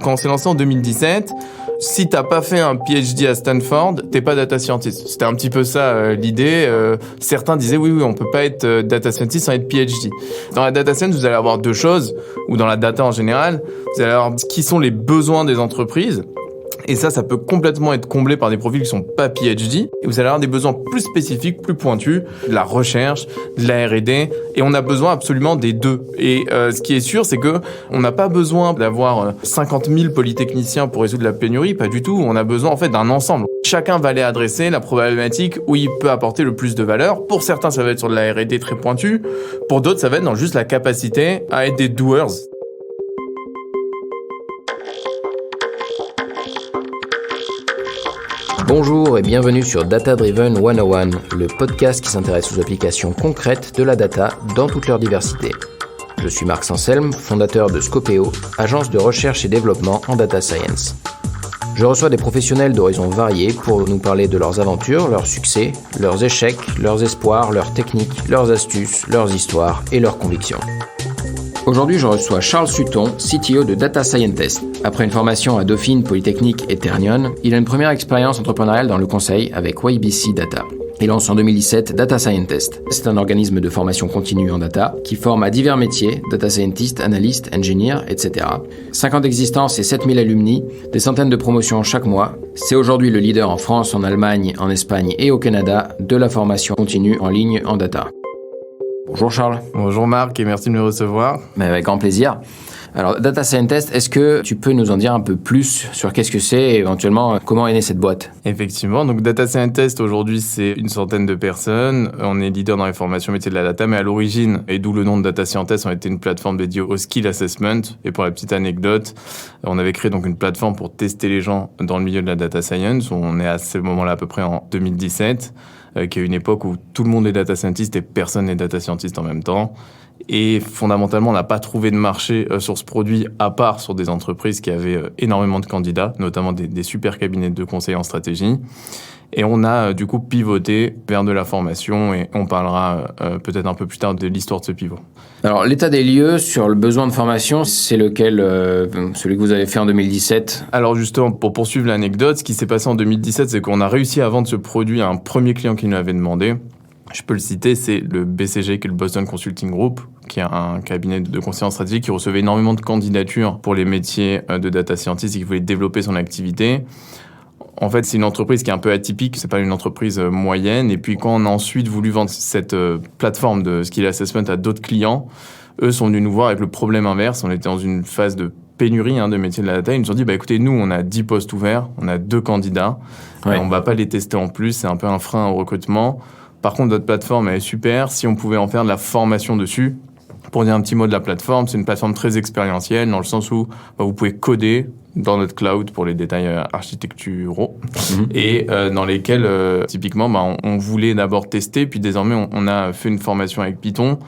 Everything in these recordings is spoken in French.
Quand on s'est lancé en 2017, si t'as pas fait un PhD à Stanford, t'es pas data scientist. C'était un petit peu ça l'idée. Certains disaient oui, on peut pas être data scientist sans être PhD. Dans la data science, vous allez avoir deux choses, ou dans la data en général, vous allez avoir qui sont les besoins des entreprises. Et ça peut complètement être comblé par des profils qui sont pas PhD. Et vous allez avoir des besoins plus spécifiques, plus pointus, de la recherche, de la R&D. Et on a besoin absolument des deux. Et ce qui est sûr, c'est que on n'a pas besoin d'avoir 50 000 polytechniciens pour résoudre la pénurie. Pas du tout. On a besoin en fait d'un ensemble. Chacun va aller adresser la problématique où il peut apporter le plus de valeur. Pour certains, ça va être sur de la R&D très pointue. Pour d'autres, ça va être dans juste la capacité à être des doers. Bonjour et bienvenue sur Data Driven 101, le podcast qui s'intéresse aux applications concrètes de la data dans toute leur diversité. Je suis Marc Sanselme, fondateur de Scopeo, agence de recherche et développement en data science. Je reçois des professionnels d'horizons variés pour nous parler de leurs aventures, leurs succès, leurs échecs, leurs espoirs, leurs techniques, leurs astuces, leurs histoires et leurs convictions. Aujourd'hui, je reçois Charles Sutton, CTO de Data Scientist. Après une formation à Dauphine, Polytechnique et Ternion, il a une première expérience entrepreneuriale dans le conseil avec YBC Data. Il lance en 2017 Data Scientist. C'est un organisme de formation continue en data qui forme à divers métiers, data scientist, analyst, engineer, etc. 5 ans d'existence et 7000 alumni, des centaines de promotions chaque mois. C'est aujourd'hui le leader en France, en Allemagne, en Espagne et au Canada de la formation continue en ligne en data. Bonjour Charles. Bonjour Marc et merci de me recevoir. Mais avec grand plaisir. Alors, Data Scientist, est-ce que tu peux nous en dire un peu plus sur qu'est-ce que c'est et éventuellement comment est née cette boîte ? Effectivement, donc Data Scientist aujourd'hui c'est une centaine de personnes. On est leader dans les formations métiers de la data, mais à l'origine, et d'où le nom de Data Scientist, on était une plateforme dédiée au skill assessment. Et pour la petite anecdote, on avait créé donc une plateforme pour tester les gens dans le milieu de la data science. On est à ce moment-là à peu près en 2017. Qui est une époque où tout le monde est data scientist et personne n'est data scientist en même temps. Et fondamentalement, on n'a pas trouvé de marché sur ce produit, à part sur des entreprises qui avaient énormément de candidats, notamment des super cabinets de conseil en stratégie. Et on a du coup pivoté vers de la formation et on parlera peut-être un peu plus tard de l'histoire de ce pivot. Alors, l'état des lieux sur le besoin de formation, c'est lequel, celui que vous avez fait en 2017 ? Alors justement, pour poursuivre l'anecdote, ce qui s'est passé en 2017, c'est qu'on a réussi à vendre ce produit à un premier client qui nous l'avait demandé. Je peux le citer, c'est le BCG, qui est le Boston Consulting Group, qui est un cabinet de conseil en stratégie qui recevait énormément de candidatures pour les métiers de data scientist et qui voulait développer son activité. En fait, c'est une entreprise qui est un peu atypique, c'est pas une entreprise moyenne. Et puis, quand on a ensuite voulu vendre cette plateforme de skill assessment à d'autres clients, eux sont venus nous voir avec le problème inverse. On était dans une phase de pénurie de métiers de la data. Ils nous ont dit, écoutez, nous, on a 10 postes ouverts, on a 2 candidats. Ouais. On va pas les tester en plus, c'est un peu un frein au recrutement. Par contre, notre plateforme, elle est super. Si on pouvait en faire de la formation dessus, pour dire un petit mot de la plateforme, c'est une plateforme très expérientielle dans le sens où vous pouvez coder dans notre cloud pour les détails architecturaux et dans lesquels, typiquement, on voulait d'abord tester, puis désormais, on a fait une formation avec Python.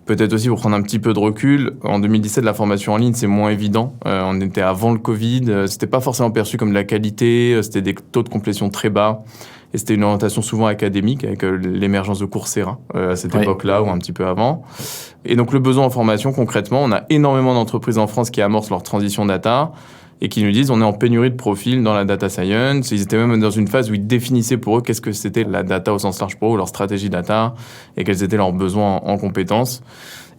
Peut-être aussi pour prendre un petit peu de recul, en 2017, la formation en ligne, c'est moins évident. On était avant le Covid, c'était pas forcément perçu comme de la qualité, c'était des taux de complétion très bas. Et c'était une orientation souvent académique avec l'émergence de Coursera à cette époque-là ou un petit peu avant. Et donc le besoin en formation, concrètement, on a énormément d'entreprises en France qui amorcent leur transition data et qui nous disent on est en pénurie de profils dans la data science. Ils étaient même dans une phase où ils définissaient pour eux qu'est-ce que c'était la data au sens large pour eux, leur stratégie data et quels étaient leurs besoins en compétences.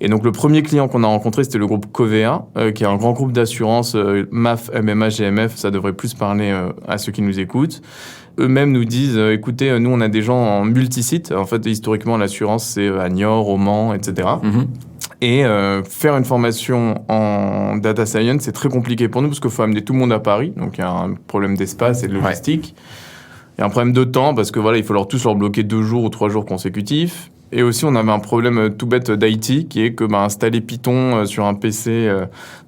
Et donc le premier client qu'on a rencontré, c'était le groupe Covea, qui est un grand groupe d'assurance MAF, MMA, GMF. Ça devrait plus parler à ceux qui nous écoutent. Eux-mêmes nous disent, écoutez, nous, on a des gens en multisite. En fait, historiquement, l'assurance, c'est à Niort, au Mans, etc. Et faire une formation en data science, c'est très compliqué pour nous parce qu'il faut amener tout le monde à Paris. Donc, il y a un problème d'espace et de logistique. Il y a un problème de temps parce que il faut tous leur bloquer 2 jours ou 3 jours consécutifs. Et aussi, on avait un problème tout bête d'IT qui est que installer Python sur un PC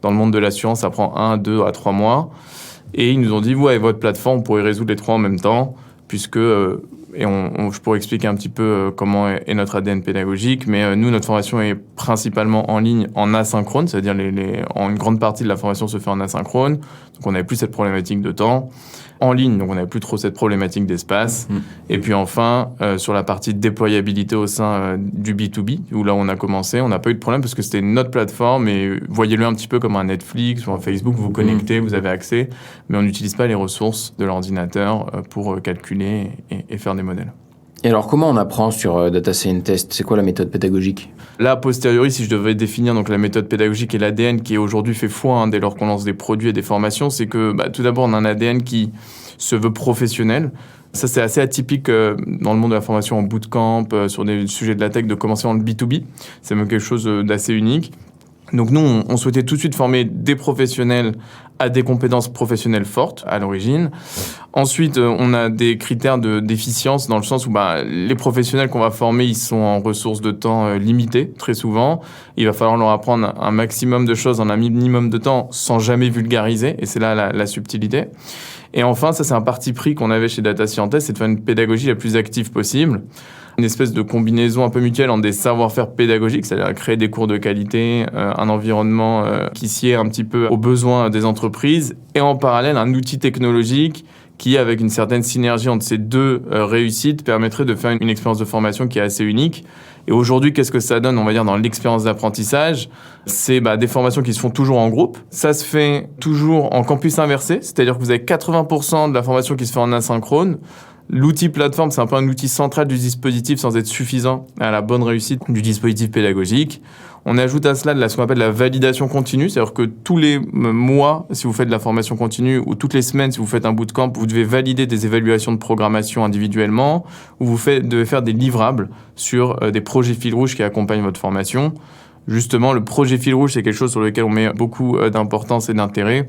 dans le monde de l'assurance, ça prend 1, 2 à 3 mois. Et ils nous ont dit, vous, avec votre plateforme, vous pourrez résoudre les 3 en même temps, puisque Et je pourrais expliquer un petit peu comment est notre ADN pédagogique, mais nous, notre formation est principalement en ligne, en asynchrone, c'est-à-dire une grande partie de la formation se fait en asynchrone, donc on n'avait plus cette problématique de temps. En ligne, donc on n'avait plus trop cette problématique d'espace. Et puis enfin, sur la partie déployabilité au sein du B2B, où là on a commencé, on n'a pas eu de problème parce que c'était notre plateforme et voyez-le un petit peu comme un Netflix ou un Facebook, vous vous connectez, vous avez accès, mais on n'utilise pas les ressources de l'ordinateur pour calculer et faire des modèles. Et alors, comment on apprend sur Data Scientist ? C'est quoi la méthode pédagogique ? Là, a posteriori, si je devais définir donc la méthode pédagogique et l'ADN qui aujourd'hui fait foi dès lors qu'on lance des produits et des formations, c'est que tout d'abord, on a un ADN qui se veut professionnel. Ça, c'est assez atypique dans le monde de la formation en bootcamp, sur des sujets de la tech, de commencer en B2B. C'est même quelque chose d'assez unique. Donc nous, on souhaitait tout de suite former des professionnels à des compétences professionnelles fortes à l'origine. Ensuite, on a des critères d'efficience dans le sens où les professionnels qu'on va former, ils sont en ressources de temps limitées, très souvent. Il va falloir leur apprendre un maximum de choses en un minimum de temps sans jamais vulgariser. Et c'est là la subtilité. Et enfin, ça c'est un parti pris qu'on avait chez Data Scientist, c'est de faire une pédagogie la plus active possible. Une espèce de combinaison un peu mutuelle entre des savoir-faire pédagogiques, c'est-à-dire créer des cours de qualité, un environnement qui sied un petit peu aux besoins des entreprises, et en parallèle un outil technologique qui, avec une certaine synergie entre ces deux réussites, permettrait de faire une expérience de formation qui est assez unique. Et aujourd'hui, qu'est-ce que ça donne, on va dire, dans l'expérience d'apprentissage ? C'est des formations qui se font toujours en groupe. Ça se fait toujours en campus inversé, c'est-à-dire que vous avez 80% de la formation qui se fait en asynchrone. L'outil plateforme, c'est un peu un outil central du dispositif sans être suffisant à la bonne réussite du dispositif pédagogique. On ajoute à cela ce qu'on appelle la validation continue, c'est-à-dire que tous les mois, si vous faites de la formation continue, ou toutes les semaines, si vous faites un bootcamp, vous devez valider des évaluations de programmation individuellement, ou vous devez faire des livrables sur des projets fil rouge qui accompagnent votre formation. Justement, le projet fil rouge, c'est quelque chose sur lequel on met beaucoup d'importance et d'intérêt,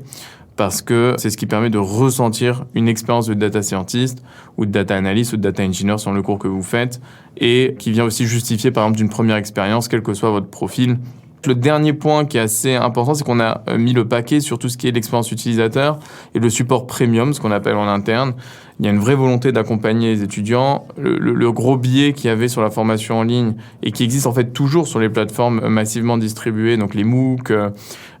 parce que c'est ce qui permet de ressentir une expérience de data scientist ou de data analyst ou de data engineer sur le cours que vous faites, et qui vient aussi justifier par exemple d'une première expérience, quel que soit votre profil. Le dernier point qui est assez important, c'est qu'on a mis le paquet sur tout ce qui est l'expérience utilisateur et le support premium, ce qu'on appelle en interne. Il y a une vraie volonté d'accompagner les étudiants. Le gros biais qu'il y avait sur la formation en ligne et qui existe en fait toujours sur les plateformes massivement distribuées, donc les MOOC,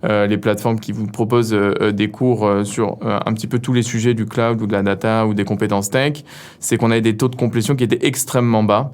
les plateformes qui vous proposent des cours sur un petit peu tous les sujets du cloud ou de la data ou des compétences tech, c'est qu'on avait des taux de complétion qui étaient extrêmement bas.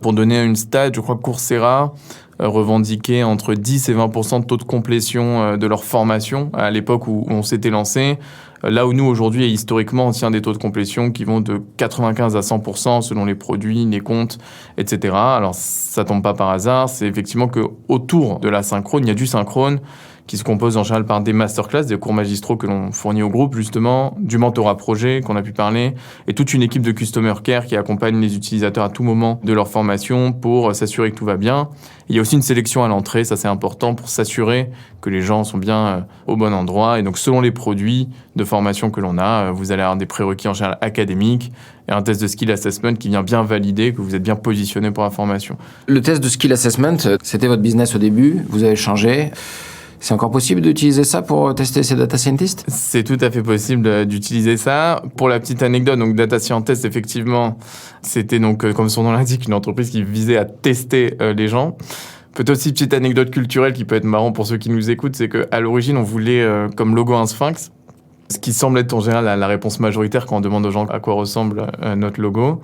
Pour donner une stat, je crois que Coursera revendiquait entre 10 et 20% de taux de complétion de leur formation à l'époque où on s'était lancé. Là où nous, aujourd'hui, et historiquement, on tient des taux de complétion qui vont de 95 à 100% selon les produits, les comptes, etc. Alors, ça tombe pas par hasard. C'est effectivement qu'autour de la synchrone, il y a du synchrone qui se compose en général par des masterclass, des cours magistraux que l'on fournit au groupe, justement, du mentorat projet qu'on a pu parler, et toute une équipe de customer care qui accompagne les utilisateurs à tout moment de leur formation pour s'assurer que tout va bien. Il y a aussi une sélection à l'entrée, ça c'est important pour s'assurer que les gens sont bien au bon endroit. Et donc, selon les produits de formation que l'on a, vous allez avoir des prérequis en général académiques et un test de skill assessment qui vient bien valider que vous êtes bien positionné pour la formation. Le test de skill assessment, c'était votre business au début, vous avez changé. C'est encore possible d'utiliser ça pour tester ces data scientists ? C'est tout à fait possible d'utiliser ça. Pour la petite anecdote, donc Data Scientist, effectivement, c'était donc, comme son nom l'indique, une entreprise qui visait à tester les gens. Peut-être aussi petite anecdote culturelle qui peut être marrant pour ceux qui nous écoutent, c'est qu'à l'origine, on voulait comme logo un sphinx. Ce qui semble être en général la réponse majoritaire quand on demande aux gens à quoi ressemble notre logo.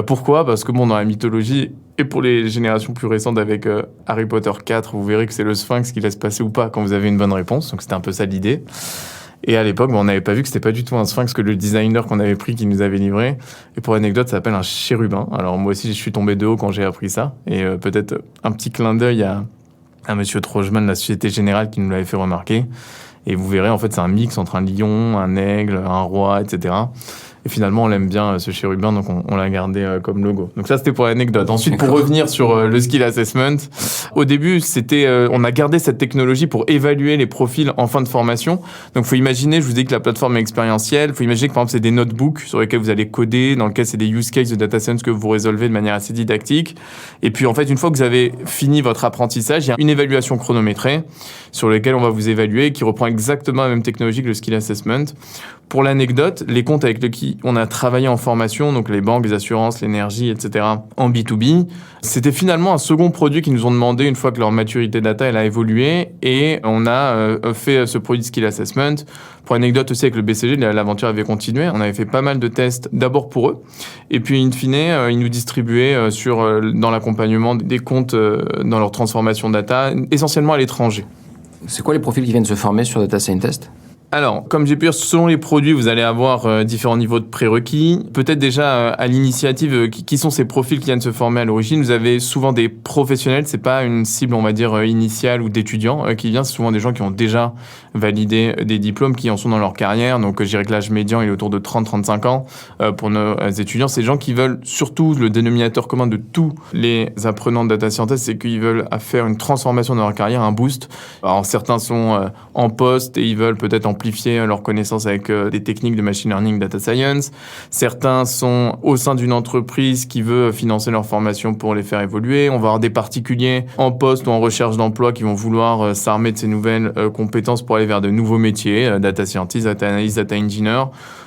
Pourquoi ? Parce que dans la mythologie, et pour les générations plus récentes avec Harry Potter 4, vous verrez que c'est le sphinx qui laisse passer ou pas quand vous avez une bonne réponse. Donc c'était un peu ça l'idée. Et à l'époque, on n'avait pas vu que c'était pas du tout un sphinx que le designer qu'on avait pris qui nous avait livré. Et pour anecdote, ça s'appelle un chérubin. Alors moi aussi, je suis tombé de haut quand j'ai appris ça. Et peut-être un petit clin d'œil à monsieur Trojman de la Société Générale qui nous l'avait fait remarquer. Et vous verrez, en fait, c'est un mix entre un lion, un aigle, un roi, etc. Et finalement, on l'aime bien, ce chérubin, donc on l'a gardé comme logo. Donc ça, c'était pour l'anecdote. Ensuite, pour revenir sur le skill assessment, au début, on a gardé cette technologie pour évaluer les profils en fin de formation. Donc, faut imaginer, je vous dis que la plateforme est expérientielle. Faut imaginer que, par exemple, c'est des notebooks sur lesquels vous allez coder, dans lesquels c'est des use cases de data science que vous résolvez de manière assez didactique. Et puis, en fait, une fois que vous avez fini votre apprentissage, il y a une évaluation chronométrée sur laquelle on va vous évaluer, qui reprend exactement la même technologie que le skill assessment. Pour l'anecdote, les comptes avec puis on a travaillé en formation, donc les banques, les assurances, l'énergie, etc., en B2B. C'était finalement un second produit qu'ils nous ont demandé une fois que leur maturité data elle a évolué, et on a fait ce produit Skill Assessment. Pour anecdote aussi, avec le BCG, l'aventure avait continué. On avait fait pas mal de tests d'abord pour eux, et puis in fine, ils nous distribuaient dans l'accompagnement des comptes dans leur transformation data, essentiellement à l'étranger. C'est quoi les profils qui viennent se former sur Data Scientist ? Alors, comme j'ai pu dire, selon les produits, vous allez avoir différents niveaux de prérequis. Peut-être déjà à l'initiative, qui sont ces profils qui viennent se former à l'origine. Vous avez souvent des professionnels, c'est pas une cible, on va dire, initiale ou d'étudiants qui vient. C'est souvent des gens qui ont déjà validé des diplômes, qui en sont dans leur carrière. Donc, je dirais que l'âge médian est autour de 30-35 ans pour nos étudiants. C'est des gens qui veulent, surtout le dénominateur commun de tous les apprenants de data scientist, c'est qu'ils veulent faire une transformation dans leur carrière, un boost. Alors, certains sont en poste et ils veulent peut-être amplifier leurs connaissances avec des techniques de machine learning, data science. Certains sont au sein d'une entreprise qui veut financer leur formation pour les faire évoluer. On va avoir des particuliers en poste ou en recherche d'emploi qui vont vouloir s'armer de ces nouvelles compétences pour aller vers de nouveaux métiers, data scientist, data analyst, data engineer.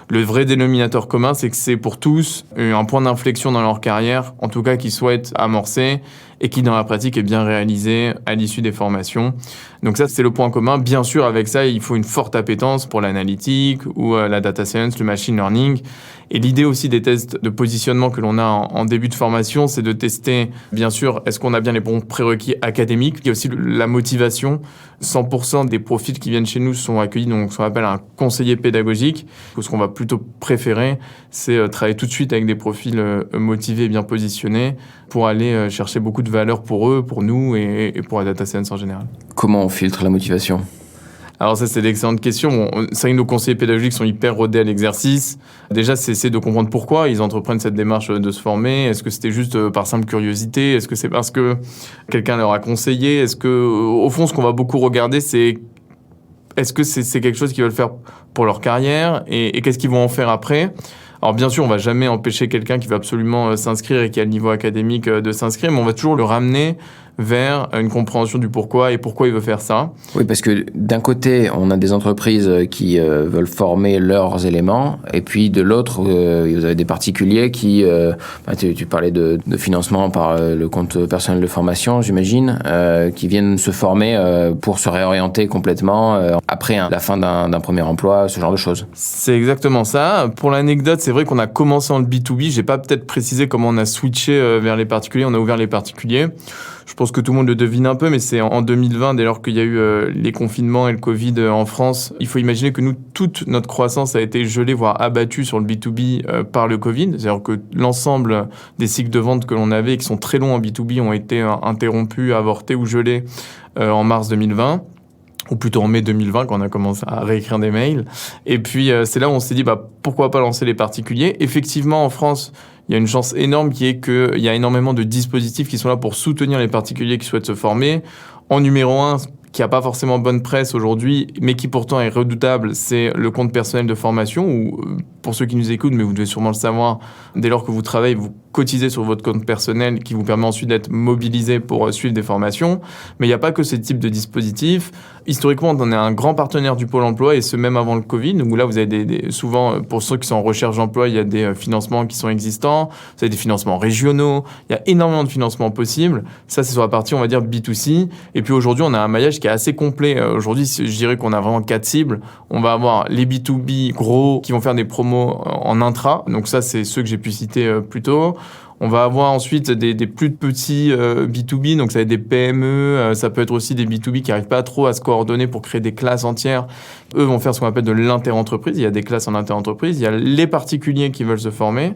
Le vrai dénominateur commun, c'est que c'est pour tous un point d'inflexion dans leur carrière, en tout cas qu'ils souhaitent amorcer et qui, dans la pratique, est bien réalisé à l'issue des formations. Donc ça, c'est le point commun. Bien sûr, avec ça, il faut une forte appétence pour l'analytique ou la data science, le machine learning. Et l'idée aussi des tests de positionnement que l'on a en début de formation, c'est de tester, bien sûr, est-ce qu'on a bien les bons prérequis académiques. Il y a aussi la motivation. 100% des profils qui viennent chez nous sont accueillis, donc ce qu'on appelle un conseiller pédagogique. Ce qu'on va plutôt préférer, c'est travailler tout de suite avec des profils motivés et bien positionnés pour aller chercher beaucoup de valeur pour eux, pour nous et pour la data science en général. Comment on filtre la motivation ? Alors ça, c'est d'excellentes questions. Bon, c'est vrai que nos conseillers pédagogiques sont hyper rodés à l'exercice. Déjà, c'est essayer de comprendre pourquoi ils entreprennent cette démarche de se former. Est-ce que c'était juste par simple curiosité ? Est-ce que c'est parce que quelqu'un leur a conseillé ? Est-ce que, au fond, ce qu'on va beaucoup regarder, c'est est-ce que c'est quelque chose qu'ils veulent faire pour leur carrière et qu'est-ce qu'ils vont en faire après ? Alors bien sûr, on va jamais empêcher quelqu'un qui veut absolument s'inscrire et qui a le niveau académique de s'inscrire, mais on va toujours le ramener vers une compréhension du pourquoi et pourquoi il veut faire ça. Oui, parce que d'un côté, on a des entreprises qui veulent former leurs éléments, et puis de l'autre, vous avez des particuliers qui... tu parlais de financement par le compte personnel de formation, j'imagine, qui viennent se former pour se réorienter complètement après la fin d'un premier emploi, ce genre de choses. C'est exactement ça. Pour l'anecdote, c'est vrai qu'on a commencé en B2B. J'ai pas peut-être précisé comment on a switché vers les particuliers. On a ouvert les particuliers. Je pense que tout le monde le devine un peu, mais c'est en 2020, dès lors qu'il y a eu les confinements et le Covid en France. Il faut imaginer que nous, toute notre croissance a été gelée, voire abattue sur le B2B par le Covid. C'est-à-dire que l'ensemble des cycles de vente que l'on avait et qui sont très longs en B2B ont été interrompus, avortés ou gelés en mars 2020. Ou plutôt en mai 2020, quand on a commencé à réécrire des mails. Et puis, c'est là où on s'est dit, pourquoi pas lancer les particuliers ? Effectivement, en France, il y a une chance énorme qui est qu'il y a énormément de dispositifs qui sont là pour soutenir les particuliers qui souhaitent se former. En numéro 1, qui n'a pas forcément bonne presse aujourd'hui, mais qui pourtant est redoutable, c'est le compte personnel de formation, où, pour ceux qui nous écoutent, mais vous devez sûrement le savoir, dès lors que vous travaillez, vous cotisez sur votre compte personnel qui vous permet ensuite d'être mobilisé pour suivre des formations. Mais il n'y a pas que ce type de dispositif. Historiquement, on est un grand partenaire du Pôle emploi, et ce même avant le Covid, où là, vous avez souvent, pour ceux qui sont en recherche d'emploi, il y a des financements qui sont existants, vous avez des financements régionaux, il y a énormément de financements possibles. Ça, c'est sur la partie, on va dire, B2C. Et puis aujourd'hui, on a un maillage qui est assez complet. Aujourd'hui, je dirais qu'on a vraiment 4 cibles. On va avoir les B2B gros qui vont faire des promos en intra. Donc ça, c'est ceux que j'ai pu citer plus tôt. On va avoir ensuite des plus petits B2B, donc ça va être des PME, ça peut être aussi des B2B qui n'arrivent pas trop à se coordonner pour créer des classes entières. Eux vont faire ce qu'on appelle de l'inter-entreprise. Il y a des classes en inter-entreprise. Il y a les particuliers qui veulent se former.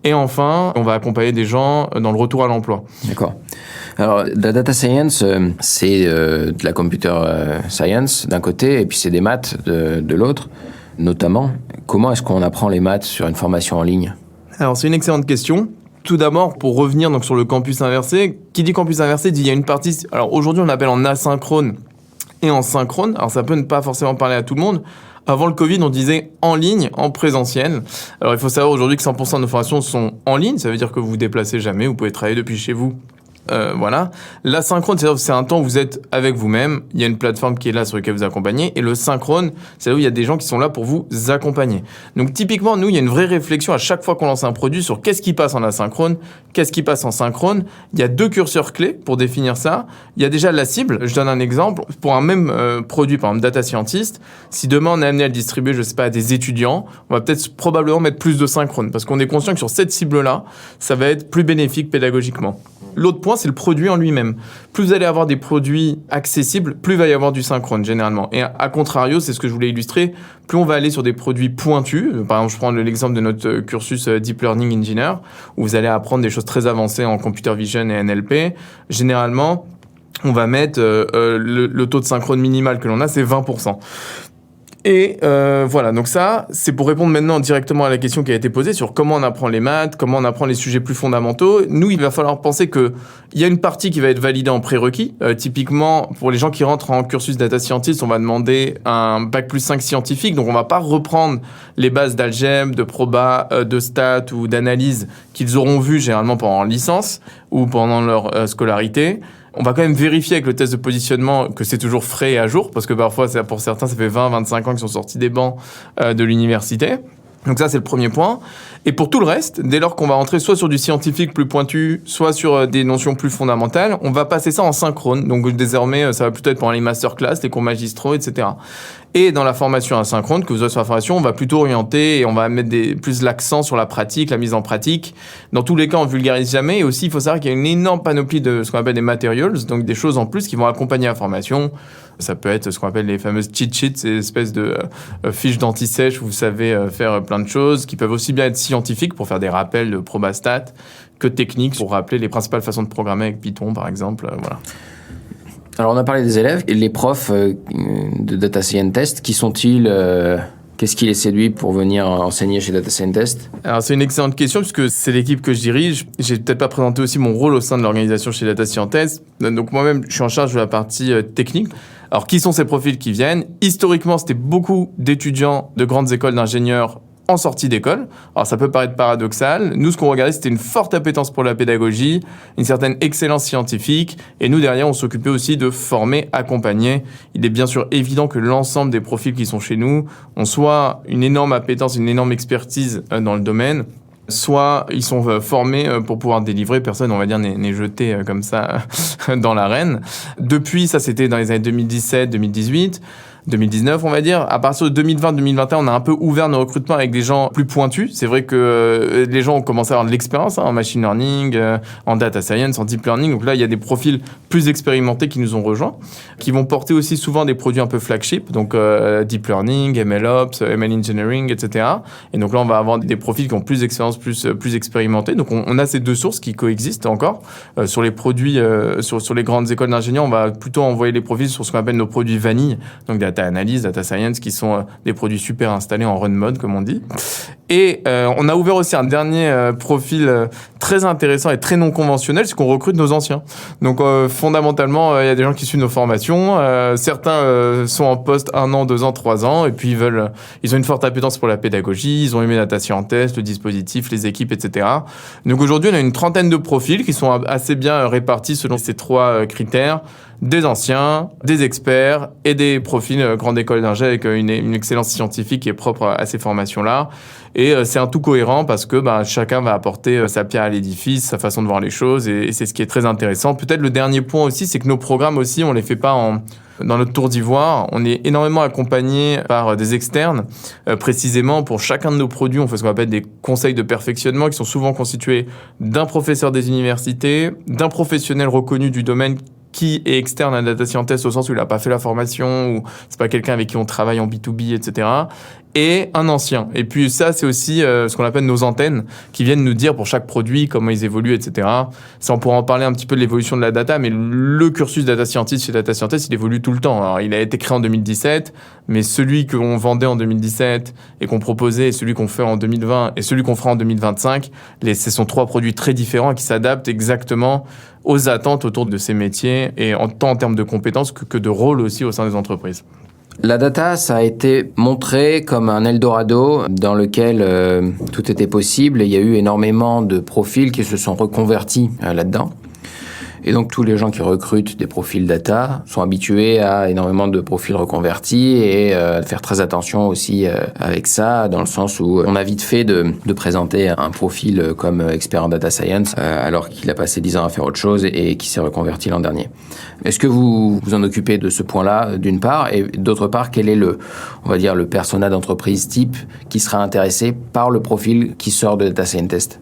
Et enfin, on va accompagner des gens dans le retour à l'emploi. D'accord. Alors, la data science, c'est de la computer science d'un côté, et puis c'est des maths de l'autre. Notamment, comment est-ce qu'on apprend les maths sur une formation en ligne ? Alors, c'est une excellente question. Tout d'abord, pour revenir donc sur le campus inversé, qui dit campus inversé dit il y a une partie... Alors aujourd'hui, on appelle en asynchrone et en synchrone. Alors ça peut ne pas forcément parler à tout le monde. Avant le Covid, on disait en ligne, en présentiel. Alors il faut savoir aujourd'hui que 100% de nos formations sont en ligne. Ça veut dire que vous vous déplacez jamais, vous pouvez travailler depuis chez vous voilà. L'asynchrone, c'est un temps où vous êtes avec vous-même. Il y a une plateforme qui est là sur laquelle vous accompagnez. Et le synchrone, c'est là où il y a des gens qui sont là pour vous accompagner. Donc typiquement, nous, il y a une vraie réflexion à chaque fois qu'on lance un produit sur qu'est-ce qui passe en asynchrone, qu'est-ce qui passe en synchrone. Il y a 2 curseurs clés pour définir ça. Il y a déjà la cible. Je donne un exemple. Pour un même produit, par exemple data scientist, si demain on est amené à le distribuer, je sais pas, à des étudiants, on va peut-être probablement mettre plus de synchrone parce qu'on est conscient que sur cette cible-là, ça va être plus bénéfique pédagogiquement. L'autre point, c'est le produit en lui-même. Plus vous allez avoir des produits accessibles, plus il va y avoir du synchrone, généralement. Et à contrario, c'est ce que je voulais illustrer, plus on va aller sur des produits pointus. Par exemple, je prends l'exemple de notre cursus Deep Learning Engineer, où vous allez apprendre des choses très avancées en Computer Vision et NLP. Généralement, on va mettre le taux de synchrone minimal que l'on a, c'est 20%. Et voilà, donc ça, c'est pour répondre maintenant directement à la question qui a été posée sur comment on apprend les maths, comment on apprend les sujets plus fondamentaux. Nous, il va falloir penser qu'il y a une partie qui va être validée en prérequis. Typiquement, pour les gens qui rentrent en cursus data scientist, on va demander un bac+5 scientifique. Donc, on va pas reprendre les bases d'algèbre, de proba, de stats ou d'analyse qu'ils auront vues généralement pendant licence ou pendant leur scolarité. On va quand même vérifier avec le test de positionnement que c'est toujours frais et à jour, parce que parfois, pour certains, ça fait 20-25 ans qu'ils sont sortis des bancs de l'université. Donc ça, c'est le premier point. Et pour tout le reste, dès lors qu'on va entrer soit sur du scientifique plus pointu, soit sur des notions plus fondamentales, on va passer ça en synchrone. Donc désormais, ça va plutôt être pendant les masterclass, les cours magistraux, etc. Et dans la formation asynchrone, que vous avez sur la formation, on va plutôt orienter et on va mettre plus l'accent sur la pratique, la mise en pratique. Dans tous les cas, on vulgarise jamais. Et aussi, il faut savoir qu'il y a une énorme panoplie de ce qu'on appelle des materials, donc des choses en plus qui vont accompagner la formation. Ça peut être ce qu'on appelle les fameuses cheat sheets, ces espèces de fiches d'anti-sèche où vous savez faire plein de choses, qui peuvent aussi bien être scientifiques pour faire des rappels de probastat, que techniques pour rappeler les principales façons de programmer avec Python, par exemple. Voilà. Alors, on a parlé des élèves. Et les profs de Data Scientist, qui sont-ils Qu'est-ce qui les séduit pour venir enseigner chez Data Scientist ? Alors, c'est une excellente question puisque c'est l'équipe que je dirige. J'ai peut-être pas présenté aussi mon rôle au sein de l'organisation chez Data Scientist. Donc, moi-même, je suis en charge de la partie technique. Alors, qui sont ces profils qui viennent ? Historiquement, c'était beaucoup d'étudiants de grandes écoles d'ingénieurs en sortie d'école. Alors, ça peut paraître paradoxal. Nous, ce qu'on regardait, c'était une forte appétence pour la pédagogie, une certaine excellence scientifique. Et nous, derrière, on s'occupait aussi de former, accompagner. Il est bien sûr évident que l'ensemble des profils qui sont chez nous ont soit une énorme appétence, une énorme expertise dans le domaine, soit ils sont formés pour pouvoir délivrer. Personne, on va dire, n'est jeté comme ça dans l'arène. Depuis, ça c'était dans les années 2017, 2018, 2019, on va dire. À partir de 2020-2021, on a un peu ouvert nos recrutements avec des gens plus pointus. C'est vrai que les gens ont commencé à avoir de l'expérience en machine learning, en data science, en deep learning. Donc là, il y a des profils plus expérimentés qui nous ont rejoints, qui vont porter aussi souvent des produits un peu flagship, donc deep learning, MLOps, ML engineering, etc. Et donc là, on va avoir des profils qui ont plus d'expérience, plus expérimentés. Donc on a ces deux sources qui coexistent encore. Sur les produits, sur les grandes écoles d'ingénieurs, on va plutôt envoyer les profils sur ce qu'on appelle nos produits vanille, donc data analyse, data science, qui sont des produits super installés en run mode, comme on dit. Et on a ouvert aussi un dernier profil très intéressant et très non conventionnel, c'est qu'on recrute nos anciens. Donc fondamentalement, il y a des gens qui suivent nos formations. Certains sont en poste 1 an, 2 ans, 3 ans, et puis ils ont une forte appétence pour la pédagogie, ils ont aimé Data Scientist, le dispositif, les équipes, etc. Donc aujourd'hui, on a une trentaine de profils qui sont assez bien répartis selon ces 3 critères. Des anciens, des experts et des profils grande école d'ingé avec une excellence scientifique qui est propre à ces formations-là. Et c'est un tout cohérent parce que chacun va apporter sa pierre à l'édifice, sa façon de voir les choses, et c'est ce qui est très intéressant. Peut-être le dernier point aussi, c'est que nos programmes aussi, on les fait pas dans notre tour d'ivoire. On est énormément accompagné par des externes. Précisément, pour chacun de nos produits, on fait ce qu'on appelle des conseils de perfectionnement qui sont souvent constitués d'un professeur des universités, d'un professionnel reconnu du domaine qui est externe à Data Scientist au sens où il n'a pas fait la formation, ou c'est pas quelqu'un avec qui on travaille en B2B, etc. Et un ancien. Et puis ça, c'est aussi ce qu'on appelle nos antennes, qui viennent nous dire pour chaque produit comment ils évoluent, etc. Ça, on pourra en parler un petit peu de l'évolution de la data, mais le cursus Data Scientist chez Data Scientist, il évolue tout le temps. Alors, il a été créé en 2017, mais celui qu'on vendait en 2017 et qu'on proposait, et celui qu'on fait en 2020 et celui qu'on fera en 2025, ce sont 3 produits très différents qui s'adaptent exactement aux attentes autour de ces métiers, et tant en termes de compétences que de rôle aussi au sein des entreprises. La data, ça a été montré comme un Eldorado dans lequel tout était possible. Il y a eu énormément de profils qui se sont reconvertis là-dedans. Et donc, tous les gens qui recrutent des profils data sont habitués à énormément de profils reconvertis et faire très attention aussi avec ça, dans le sens où on a vite fait de présenter un profil comme expert en data science alors qu'il a passé 10 ans à faire autre chose et qui s'est reconverti l'an dernier. Est-ce que vous vous en occupez de ce point-là, d'une part, et d'autre part, quel est le persona d'entreprise type qui sera intéressé par le profil qui sort de data scientist?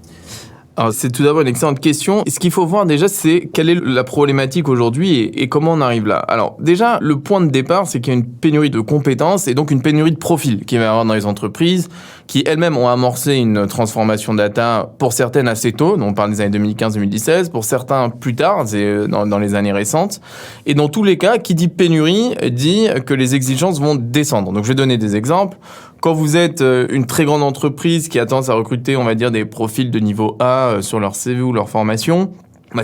Alors, c'est tout d'abord une excellente question. Ce qu'il faut voir déjà, c'est quelle est la problématique aujourd'hui et comment on arrive là. Alors déjà, le point de départ, c'est qu'il y a une pénurie de compétences et donc une pénurie de profils qu'il va y avoir dans les entreprises qui elles-mêmes ont amorcé une transformation data, pour certaines assez tôt, on parle des années 2015-2016, pour certains plus tard, dans les années récentes. Et dans tous les cas, qui dit pénurie dit que les exigences vont descendre. Donc je vais donner des exemples. Quand vous êtes une très grande entreprise qui a tendance à recruter, on va dire, des profils de niveau A sur leur CV ou leur formation,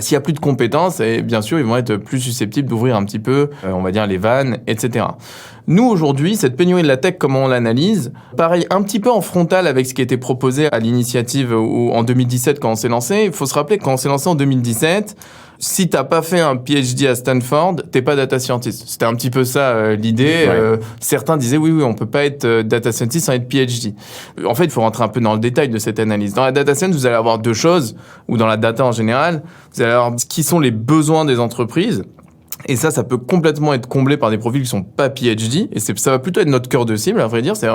s'il n'y a plus de compétences, et bien sûr, ils vont être plus susceptibles d'ouvrir un petit peu, on va dire, les vannes, etc. Nous, aujourd'hui, cette pénurie de la tech, comment on l'analyse? Pareil, un petit peu en frontal avec ce qui était proposé à l'initiative en 2017 quand on s'est lancé. Il faut se rappeler que quand on s'est lancé en 2017, si t'as pas fait un PhD à Stanford, t'es pas data scientist. C'était un petit peu ça l'idée. Ouais. Certains disaient oui, on peut pas être data scientist sans être PhD. En fait, il faut rentrer un peu dans le détail de cette analyse. Dans la data science, vous allez avoir deux choses, ou dans la data en général, vous allez avoir ce qui sont les besoins des entreprises. Et ça peut complètement être comblé par des profils qui sont pas PhD. Et ça va plutôt être notre cœur de cible, à vrai dire. C'est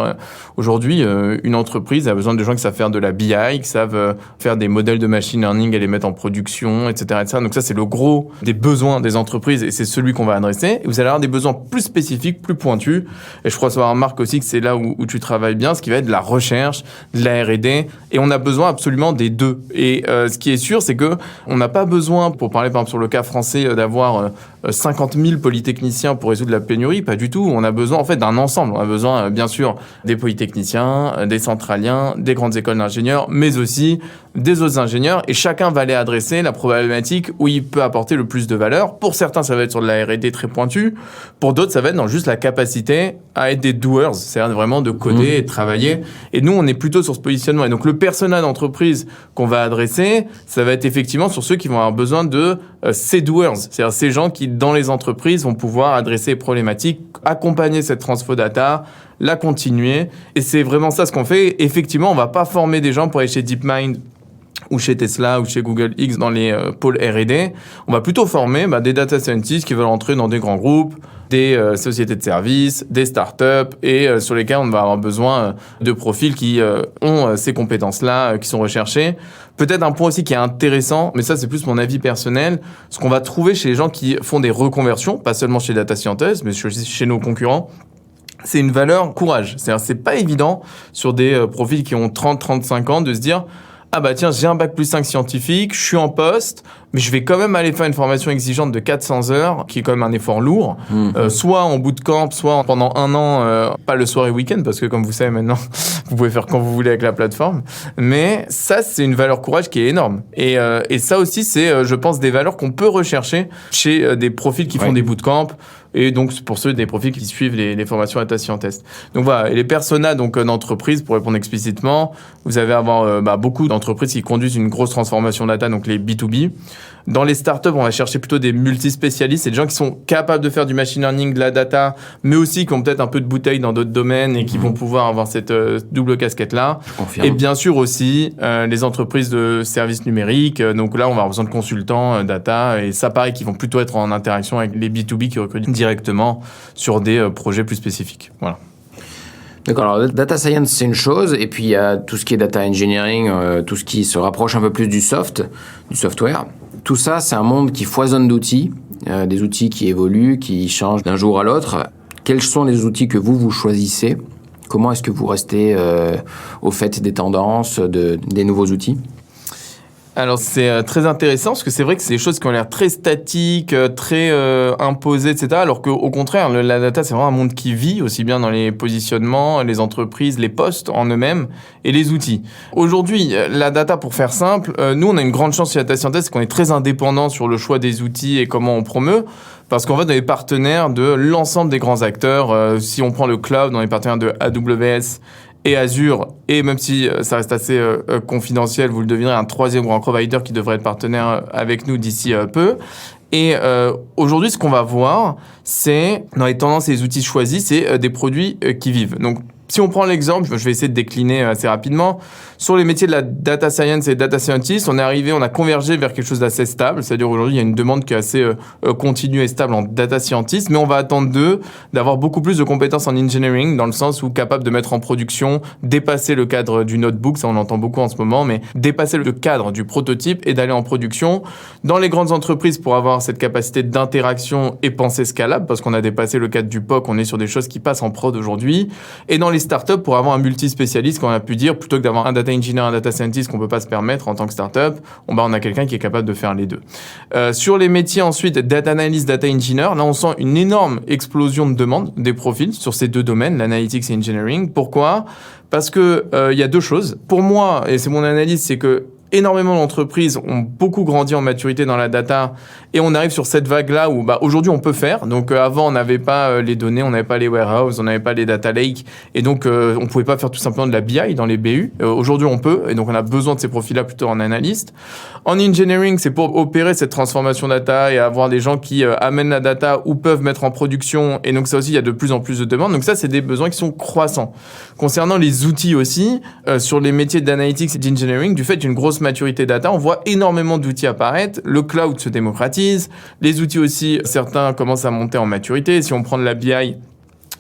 aujourd'hui, une entreprise a besoin de gens qui savent faire de la BI, qui savent faire des modèles de machine learning et les mettre en production, etc., etc. Donc ça, c'est le gros des besoins des entreprises et c'est celui qu'on va adresser. Et vous allez avoir des besoins plus spécifiques, plus pointus. Et je crois savoir, Marc, aussi que c'est là où tu travailles bien, ce qui va être de la recherche, de la R&D. Et on a besoin absolument des deux. Et ce qui est sûr, c'est que on n'a pas besoin, pour parler par exemple sur le cas français, d'avoir 50 000 polytechniciens pour résoudre la pénurie, pas du tout. On a besoin en fait d'un ensemble. On a besoin bien sûr des polytechniciens, des centraliens, des grandes écoles d'ingénieurs, mais aussi des autres ingénieurs. Et chacun va aller adresser la problématique où il peut apporter le plus de valeur. Pour certains, ça va être sur de la R&D très pointue. Pour d'autres, ça va être dans juste la capacité à être des doers, c'est-à-dire vraiment de coder et de travailler. Et nous, on est plutôt sur ce positionnement. Et donc le persona d'entreprise qu'on va adresser, ça va être effectivement sur ceux qui vont avoir besoin de ces doers, c'est-à-dire ces gens qui dans les entreprises vont pouvoir adresser les problématiques, accompagner cette transfo data, la continuer. Et c'est vraiment ça ce qu'on fait. Effectivement, on va pas former des gens pour aller chez DeepMind ou chez Tesla ou chez Google X dans les pôles R&D. On va plutôt former des data scientists qui veulent entrer dans des grands groupes, des sociétés de services, des startups et sur lesquels on va avoir besoin de profils qui ont ces compétences-là, qui sont recherchées. Peut-être un point aussi qui est intéressant, mais ça c'est plus mon avis personnel, ce qu'on va trouver chez les gens qui font des reconversions, pas seulement chez Data Scientists, mais aussi chez nos concurrents, c'est une valeur courage. C'est-à-dire c'est pas évident sur des profils qui ont 30-35 ans de se dire « Ah bah tiens, j'ai un bac+5 scientifique, je suis en poste, mais je vais quand même aller faire une formation exigeante de 400 heures, qui est quand même un effort lourd, soit en bootcamp, soit pendant un an, pas le soir et week-end, parce que comme vous savez maintenant, vous pouvez faire quand vous voulez avec la plateforme. Mais ça, c'est une valeur courage qui est énorme. Et ça aussi, c'est, je pense, des valeurs qu'on peut rechercher chez des profils qui font des bootcamps, et donc pour ceux des profils qui suivent les formations Data Scientist. Donc voilà, et les personas d'entreprise, pour répondre explicitement, vous allez avoir beaucoup d'entreprises qui conduisent une grosse transformation data, donc les B2B. Dans les startups, on va chercher plutôt des multispécialistes, c'est des gens qui sont capables de faire du machine learning, de la data, mais aussi qui ont peut-être un peu de bouteille dans d'autres domaines et qui vont pouvoir avoir cette double casquette-là. Et bien sûr aussi les entreprises de services numériques. Donc là, on va avoir besoin de consultants data et ça, pareil, qui vont plutôt être en interaction avec les B2B qui recrutent directement sur des projets plus spécifiques. Voilà. D'accord, alors data science c'est une chose, et puis il y a tout ce qui est data engineering, tout ce qui se rapproche un peu plus du software. Tout ça, c'est un monde qui foisonne d'outils, des outils qui évoluent, qui changent d'un jour à l'autre. Quels sont les outils que vous choisissez? Comment est-ce que vous restez au fait des tendances, des nouveaux outils? Alors c'est très intéressant parce que c'est vrai que c'est des choses qui ont l'air très statiques, très imposées, etc. Alors qu'au contraire, la data, c'est vraiment un monde qui vit aussi bien dans les positionnements, les entreprises, les postes en eux-mêmes et les outils. Aujourd'hui, la data, pour faire simple, nous, on a une grande chance chez Data Scientist, c'est qu'on est très indépendant sur le choix des outils et comment on promeut. Parce qu'en fait, on est partenaire de l'ensemble des grands acteurs. Si on prend le cloud, on est partenaire de AWS et Azure, et même si ça reste assez confidentiel, vous le devinerez, un troisième grand provider qui devrait être partenaire avec nous d'ici peu. Et aujourd'hui, ce qu'on va voir, c'est, dans les tendances et les outils choisis, c'est des produits qui vivent. Donc, si on prend l'exemple, je vais essayer de décliner assez rapidement. Sur les métiers de la data science et data scientist, on a convergé vers quelque chose d'assez stable. C'est-à-dire aujourd'hui, il y a une demande qui est assez continue et stable en data scientist, mais on va attendre d'eux d'avoir beaucoup plus de compétences en engineering, dans le sens où capable de mettre en production, dépasser le cadre du notebook, ça on l'entend beaucoup en ce moment, mais dépasser le cadre du prototype et d'aller en production. Dans les grandes entreprises, pour avoir cette capacité d'interaction et pensée scalable, parce qu'on a dépassé le cadre du POC, on est sur des choses qui passent en prod aujourd'hui. Et dans les startups, pour avoir un multispécialiste, qu'on a pu dire, plutôt que d'avoir un data engineer, un data scientist qu'on peut pas se permettre en tant que startup, on a quelqu'un qui est capable de faire les deux. Sur les métiers ensuite, data analyst, data engineer, là on sent une énorme explosion de demande des profils sur ces deux domaines, l'analytics et engineering. Pourquoi ? Parce que il y a deux choses. Pour moi, et c'est mon analyse, c'est que énormément d'entreprises ont beaucoup grandi en maturité dans la data et on arrive sur cette vague-là où aujourd'hui on peut faire. Donc avant on n'avait pas les données, on n'avait pas les warehouses, on n'avait pas les data lakes et donc on pouvait pas faire tout simplement de la BI dans les BU. Aujourd'hui on peut et donc on a besoin de ces profils-là plutôt en analyste. En engineering, c'est pour opérer cette transformation data et avoir des gens qui amènent la data ou peuvent mettre en production et donc ça aussi il y a de plus en plus de demandes. Donc ça c'est des besoins qui sont croissants. Concernant les outils aussi, sur les métiers d'analytics et d'engineering, du fait d'une grosse maturité data, on voit énormément d'outils apparaître, le cloud se démocratise, les outils aussi, certains commencent à monter en maturité. Si on prend de la BI,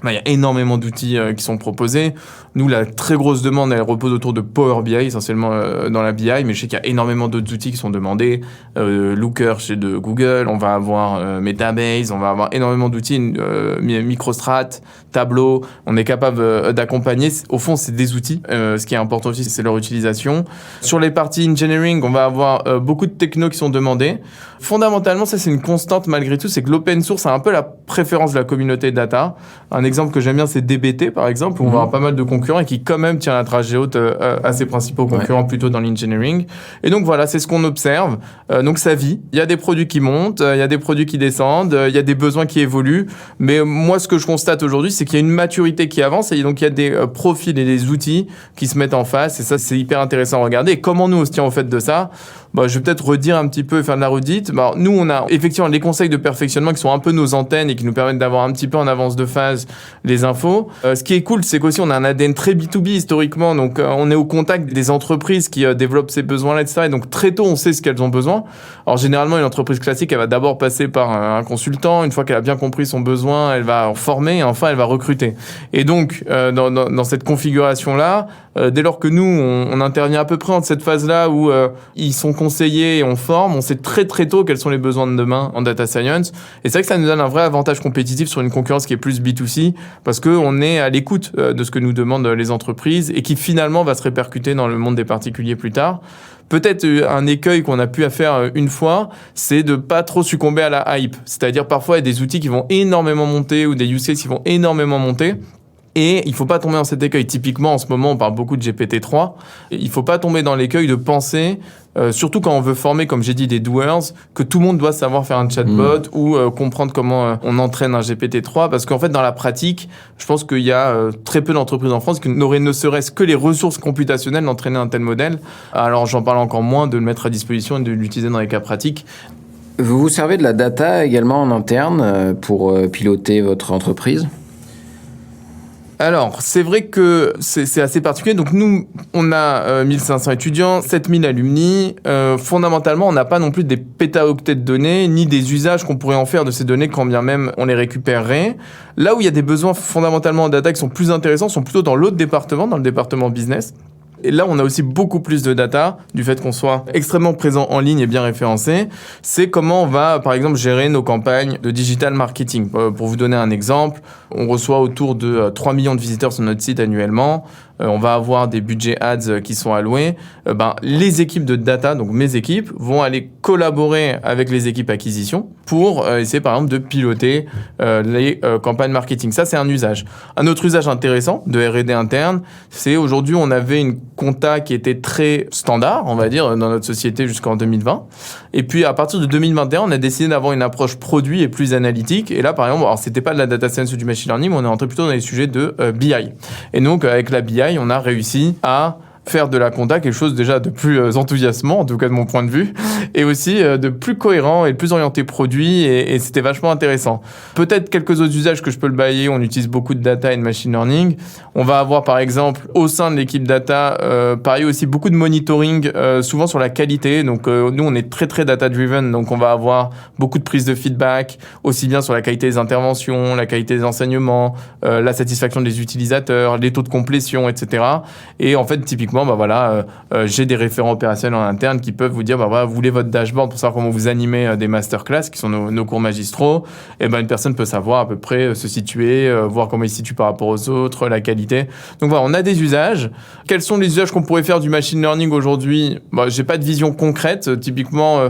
il y a énormément d'outils qui sont proposés. Nous, la très grosse demande, elle repose autour de Power BI, essentiellement dans la BI, mais je sais qu'il y a énormément d'autres outils qui sont demandés. Looker chez de Google, on va avoir Metabase, on va avoir énormément d'outils, Microstrat, Tableau. On est capable d'accompagner. Au fond, c'est des outils. Ce qui est important aussi, c'est leur utilisation. Sur les parties engineering, on va avoir beaucoup de technos qui sont demandés. Fondamentalement, ça, c'est une constante malgré tout, c'est que l'open source a un peu la préférence de la communauté data. Un exemple que j'aime bien, c'est DBT, par exemple, où on va avoir pas mal de concurrents et qui, quand même, tient la trajectoire haute à ses principaux concurrents, plutôt dans l'engineering. Et donc, voilà, c'est ce qu'on observe. Donc, ça vit. Il y a des produits qui montent, il y a des produits qui descendent, il y a des besoins qui évoluent. Mais moi, ce que je constate aujourd'hui, c'est qu'il y a une maturité qui avance et donc il y a des profils et des outils qui se mettent en face. Et ça, c'est hyper intéressant à regarder. Et comment nous, on se tient au fait de ça ? Je vais peut-être redire un petit peu et faire de la redite. Nous, on a effectivement les conseils de perfectionnement qui sont un peu nos antennes et qui nous permettent d'avoir un petit peu en avance de phase les infos. Ce qui est cool, c'est qu'aussi on a un ADN très B2B historiquement, donc on est au contact des entreprises qui développent ces besoins-là, etc. Et donc très tôt, on sait ce qu'elles ont besoin. Alors généralement, une entreprise classique, elle va d'abord passer par un consultant. Une fois qu'elle a bien compris son besoin, elle va en former et enfin, elle va recruter. Et donc, dans cette configuration-là, dès lors que nous, on intervient à peu près entre cette phase-là où ils sont conseillés et on forme, on sait très très tôt quels sont les besoins de demain en data science. Et c'est vrai que ça nous donne un vrai avantage compétitif sur une concurrence qui est plus B2C, parce qu'on est à l'écoute de ce que nous demandent les entreprises et qui finalement va se répercuter dans le monde des particuliers plus tard. Peut-être un écueil qu'on a pu faire une fois, c'est de pas trop succomber à la hype. C'est-à-dire parfois il y a des outils qui vont énormément monter ou des use cases qui vont énormément monter. Et il faut pas tomber dans cet écueil. Typiquement, en ce moment, on parle beaucoup de GPT-3. Il faut pas tomber dans l'écueil de penser, surtout quand on veut former, comme j'ai dit, des doers, que tout le monde doit savoir faire un chatbot ou comprendre comment on entraîne un GPT-3. Parce qu'en fait, dans la pratique, je pense qu'il y a très peu d'entreprises en France qui n'auraient ne serait-ce que les ressources computationnelles d'entraîner un tel modèle. Alors, j'en parle encore moins de le mettre à disposition et de l'utiliser dans les cas pratiques. Vous vous servez de la data également en interne pour piloter votre entreprise ? Alors, c'est vrai que c'est assez particulier. Donc, nous, on a 1500 étudiants, 7000 alumni. Fondamentalement, on n'a pas non plus des pétaoctets de données, ni des usages qu'on pourrait en faire de ces données quand bien même on les récupérerait. Là où il y a des besoins fondamentalement en data qui sont plus intéressants, sont plutôt dans l'autre département, dans le département business. Et là, on a aussi beaucoup plus de data, du fait qu'on soit extrêmement présent en ligne et bien référencé. C'est comment on va, par exemple, gérer nos campagnes de digital marketing. Pour vous donner un exemple, on reçoit autour de 3 millions de visiteurs sur notre site annuellement. On va avoir des budgets ads qui sont alloués. Les équipes de data, donc mes équipes, vont aller collaborer avec les équipes acquisition pour essayer, par exemple, de piloter les campagnes marketing. Ça, c'est un usage. Un autre usage intéressant de R&D interne, c'est aujourd'hui, on avait une compta qui était très standard, on va dire, dans notre société jusqu'en 2020. Et puis, à partir de 2021, on a décidé d'avoir une approche produit et plus analytique. Et là, par exemple, alors, c'était pas de la data science ou du machine learning, mais on est rentré plutôt dans les sujets de BI. Et donc, avec la BI, BI, on a réussi à faire de la compta quelque chose déjà de plus enthousiasmant, en tout cas de mon point de vue, et aussi de plus cohérent et de plus orienté produit, et c'était vachement intéressant. Peut-être quelques autres usages que je peux le balayer, on utilise beaucoup de data et de machine learning. On va avoir par exemple, au sein de l'équipe data, pareil aussi beaucoup de monitoring, souvent sur la qualité. Donc nous, on est très très data-driven, donc on va avoir beaucoup de prise de feedback, aussi bien sur la qualité des interventions, la qualité des enseignements, la satisfaction des utilisateurs, les taux de complétion, etc. Et en fait, typiquement, j'ai des référents opérationnels en interne qui peuvent vous dire, vous voulez votre dashboard pour savoir comment vous animez des masterclass, qui sont nos cours magistraux. Et une personne peut savoir à peu près se situer, voir comment il se situe par rapport aux autres, la qualité. Donc voilà, on a des usages. Quels sont les usages qu'on pourrait faire du machine learning aujourd'hui ? J'ai pas de vision concrète. Typiquement,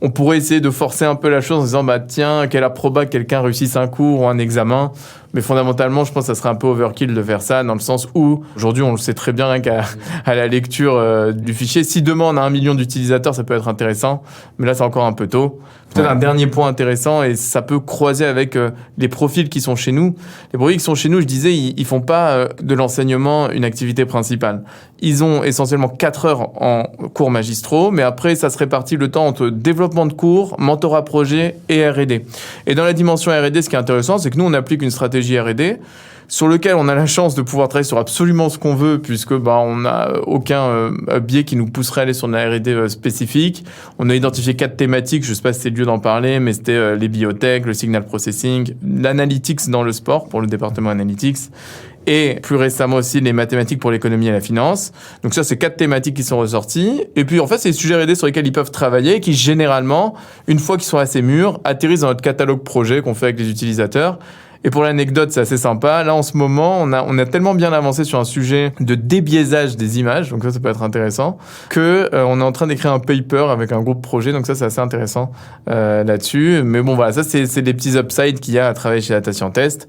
on pourrait essayer de forcer un peu la chose en disant, tiens, quelle approba que quelqu'un réussisse un cours ou un examen. Mais fondamentalement, je pense que ça serait un peu overkill de faire ça, dans le sens où, aujourd'hui, on le sait très bien, qu'à la lecture du fichier. Si demain, on a 1 million d'utilisateurs, ça peut être intéressant. Mais là, c'est encore un peu tôt. Peut-être un dernier point intéressant, et ça peut croiser avec les profils qui sont chez nous. Les profils qui sont chez nous, je disais, ils font pas de l'enseignement une activité principale. Ils ont essentiellement 4 heures en cours magistraux, mais après, ça se répartit le temps entre développement de cours, mentorat projet et R&D. Et dans la dimension R&D, ce qui est intéressant, c'est que nous, on applique une stratégie R&D sur lequel on a la chance de pouvoir travailler sur absolument ce qu'on veut, puisque on n'a aucun biais qui nous pousserait à aller sur une R&D spécifique. On a identifié 4 thématiques, je ne sais pas si c'est le lieu d'en parler, mais c'était les biotech, le signal processing, l'analytics dans le sport pour le département analytics, et plus récemment aussi les mathématiques pour l'économie et la finance. Donc ça, c'est 4 thématiques qui sont ressorties. Et puis en fait, c'est les sujets R&D sur lesquels ils peuvent travailler, qui généralement, une fois qu'ils sont assez mûrs, atterrissent dans notre catalogue projet qu'on fait avec les utilisateurs. Et pour l'anecdote, c'est assez sympa. Là, en ce moment, on a tellement bien avancé sur un sujet de débiaisage des images, donc ça peut être intéressant, que on est en train d'écrire un paper avec un groupe projet, donc ça, c'est assez intéressant là-dessus. Mais bon, voilà, ça, c'est des petits upsides qu'il y a à travailler chez Data Scientist.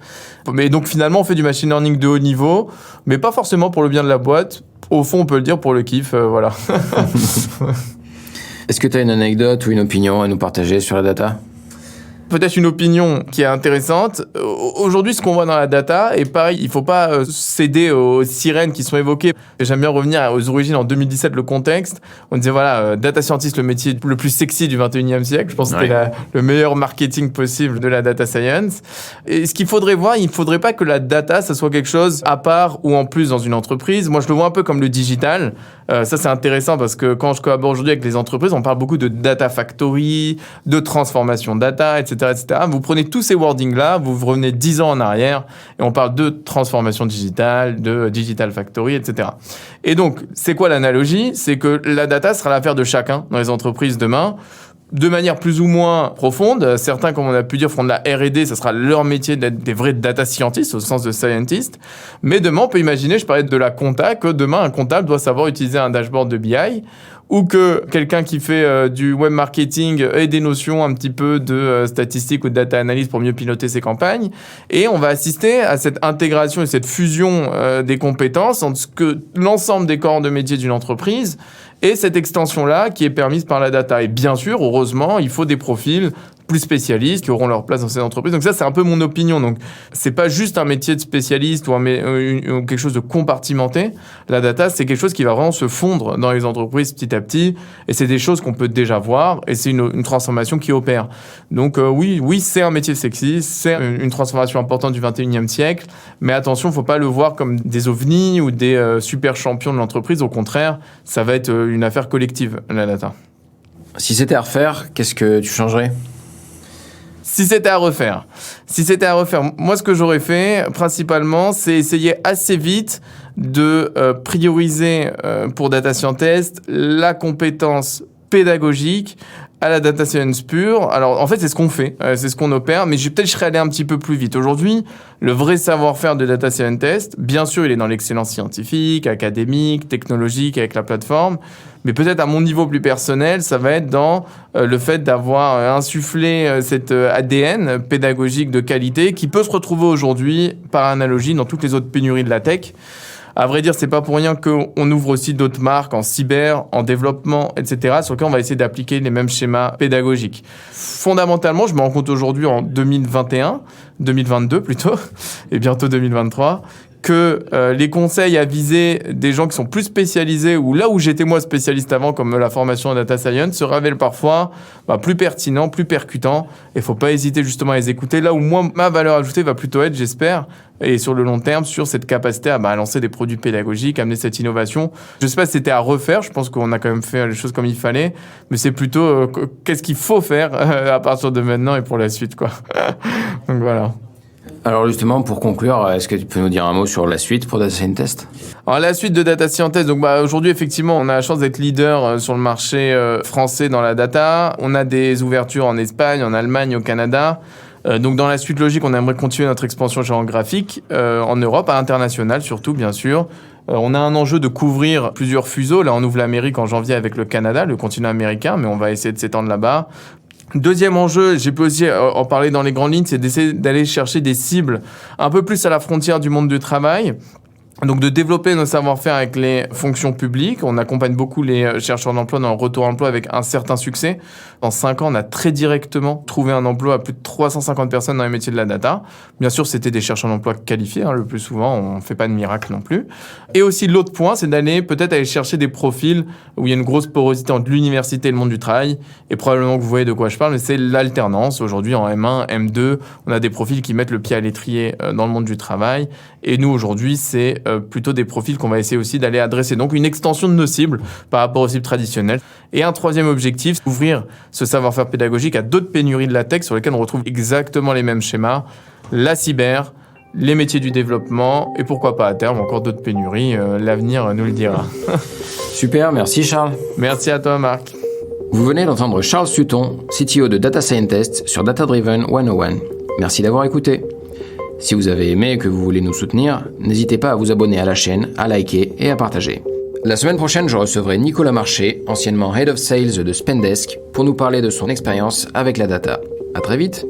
Mais donc, finalement, on fait du machine learning de haut niveau, mais pas forcément pour le bien de la boîte. Au fond, on peut le dire pour le kiff, voilà. Est-ce que tu as une anecdote ou une opinion à nous partager sur la data ? Peut-être une opinion qui est intéressante. Aujourd'hui, ce qu'on voit dans la data, et pareil, il faut pas céder aux sirènes qui sont évoquées. J'aime bien revenir aux origines en 2017, le contexte. On disait, data scientist, le métier le plus sexy du 21e siècle. Je pense que c'était le meilleur marketing possible de la data science. Et ce qu'il faudrait voir, il faudrait pas que la data, ça soit quelque chose à part ou en plus dans une entreprise. Moi, je le vois un peu comme le digital. Ça, c'est intéressant parce que quand je collabore aujourd'hui avec les entreprises, on parle beaucoup de data factory, de transformation data, etc., etc. Vous prenez tous ces wordings-là, vous revenez 10 ans en arrière et on parle de transformation digitale, de digital factory, etc. Et donc, c'est quoi l'analogie ? C'est que la data sera l'affaire de chacun dans les entreprises demain, de manière plus ou moins profonde. Certains, comme on a pu dire, feront de la R&D, ça sera leur métier d'être des vrais data scientists, au sens de scientist. Mais demain, on peut imaginer, je parlais de la compta, que demain, un comptable doit savoir utiliser un dashboard de BI, ou que quelqu'un qui fait du web marketing ait des notions un petit peu de statistique ou de data analyse pour mieux piloter ses campagnes. Et on va assister à cette intégration et cette fusion des compétences entre ce que l'ensemble des corps de métier d'une entreprise et cette extension-là qui est permise par la data. Et bien sûr, heureusement, il faut des profils plus spécialistes qui auront leur place dans ces entreprises. Donc ça, c'est un peu mon opinion. Donc c'est pas juste un métier de spécialiste ou quelque chose de compartimenté. La data, c'est quelque chose qui va vraiment se fondre dans les entreprises petit à petit. Et c'est des choses qu'on peut déjà voir. Et c'est une transformation qui opère. Donc oui, c'est un métier sexy. C'est une transformation importante du 21e siècle. Mais attention, faut pas le voir comme des ovnis ou des super champions de l'entreprise. Au contraire, ça va être une affaire collective, la data. Si c'était à refaire, qu'est-ce que tu changerais ? Si c'était à refaire, moi, ce que j'aurais fait, principalement, c'est essayer assez vite de prioriser pour Data Scientist la compétence pédagogique à la data science pure. Alors, en fait, c'est ce qu'on fait, c'est ce qu'on opère, mais je serais allé un petit peu plus vite. Aujourd'hui, le vrai savoir-faire de data scientist, bien sûr, il est dans l'excellence scientifique, académique, technologique, avec la plateforme, mais peut-être à mon niveau plus personnel, ça va être dans le fait d'avoir insufflé cet ADN pédagogique de qualité qui peut se retrouver aujourd'hui, par analogie, dans toutes les autres pénuries de la tech. À vrai dire, c'est pas pour rien qu'on ouvre aussi d'autres marques en cyber, en développement, etc., sur lesquelles on va essayer d'appliquer les mêmes schémas pédagogiques. Fondamentalement, je me rends compte aujourd'hui en 2021, 2022 plutôt, et bientôt 2023, que les conseils à viser des gens qui sont plus spécialisés ou là où j'étais moi spécialiste avant, comme la formation en data science, se révèlent parfois plus pertinents, plus percutants. Et il ne faut pas hésiter justement à les écouter. Là où moi, ma valeur ajoutée va plutôt être, j'espère, et sur le long terme, sur cette capacité à lancer des produits pédagogiques, amener cette innovation. Je ne sais pas si c'était à refaire, je pense qu'on a quand même fait les choses comme il fallait, mais c'est plutôt qu'est-ce qu'il faut faire à partir de maintenant et pour la suite, quoi. Donc voilà. Alors justement, pour conclure, est-ce que tu peux nous dire un mot sur la suite pour Data Scientist ? Alors la suite de Data Scientist, donc aujourd'hui effectivement on a la chance d'être leader sur le marché français dans la data. On a des ouvertures en Espagne, en Allemagne, au Canada. Donc dans la suite logique, on aimerait continuer notre expansion géographique en Europe, à l'international surtout bien sûr. On a un enjeu de couvrir plusieurs fuseaux. Là on ouvre l'Amérique en janvier avec le Canada, le continent américain, mais on va essayer de s'étendre là-bas. Deuxième enjeu, j'ai pu aussi en parler dans les grandes lignes, c'est d'essayer d'aller chercher des cibles un peu plus à la frontière du monde du travail. Donc de développer nos savoir-faire avec les fonctions publiques. On accompagne beaucoup les chercheurs d'emploi dans le retour à l'emploi avec un certain succès. En 5 ans, on a très directement trouvé un emploi à plus de 350 personnes dans les métiers de la data. Bien sûr, c'était des chercheurs d'emploi qualifiés, le plus souvent, on ne fait pas de miracle non plus. Et aussi l'autre point, c'est d'aller peut-être aller chercher des profils où il y a une grosse porosité entre l'université et le monde du travail. Et probablement que vous voyez de quoi je parle, mais c'est l'alternance. Aujourd'hui, en M1, M2, on a des profils qui mettent le pied à l'étrier dans le monde du travail. Et nous, aujourd'hui, c'est plutôt des profils qu'on va essayer aussi d'aller adresser. Donc, une extension de nos cibles par rapport aux cibles traditionnelles. Et un troisième objectif, ouvrir ce savoir-faire pédagogique à d'autres pénuries de la tech sur lesquelles on retrouve exactement les mêmes schémas. La cyber, les métiers du développement et pourquoi pas à terme encore d'autres pénuries. L'avenir nous le dira. Super, merci Charles. Merci à toi Marc. Vous venez d'entendre Charles Sutton, CTO de Data Scientist sur Data Driven 101. Merci d'avoir écouté. Si vous avez aimé et que vous voulez nous soutenir, n'hésitez pas à vous abonner à la chaîne, à liker et à partager. La semaine prochaine, je recevrai Nicolas Marché, anciennement Head of Sales de Spendesk, pour nous parler de son expérience avec la data. À très vite.